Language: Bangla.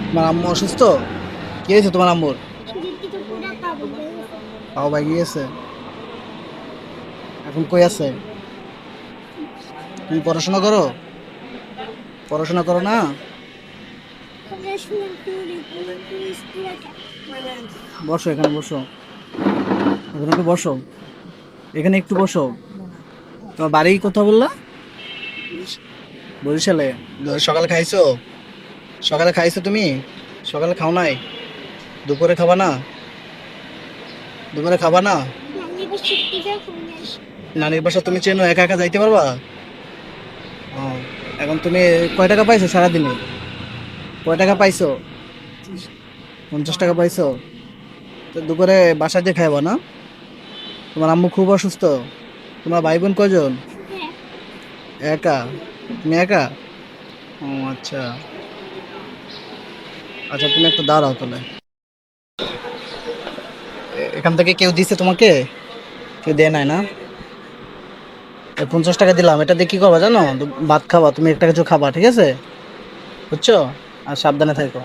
তোমার আম্মু অসুস্থ? কি হয়েছে তোমার আম্মুর? পাও ভাই গিয়েছে। এখন কই আছে? তুমি পড়াশোনা করো? পড়াশোনা করো না? বসো, এখানে বসো। এখানে একটু বসো। এখানে একটু বসো। তোমার বাড়ি কোথাও বললা? বরিশালে। সকালে খাইছো? সকালে খাইছো তুমি? সকালে খাও নাই? দুপুরে খাবা না? দুপুরে খাবা না? নানির বাসা তুমি চেনো? একা একা যাইতে পারবা? ও, এখন তুমি কয় টাকা পাইছো সারাদিনে? কয় টাকা পাইছো? 50 টাকা পাইছো? তো দুপুরে বাসায় যে খাইবা না? তোমার আম্মু খুব অসুস্থ? তোমার ভাই বোন কয়জন? একা? তুমি একা? ও আচ্ছা। আচ্ছা, তুমি একটু দাঁড়াও তাহলে। এখান থেকে কেউ দিছে তোমাকে? কেউ দেয় নাই না? 50 টাকা দিলাম, এটা দিয়ে কি করবা জানো? ভাত খাবা, তুমি একটা কিছু খাবা, ঠিক আছে? বুঝছো? আর সাবধানে থাকো।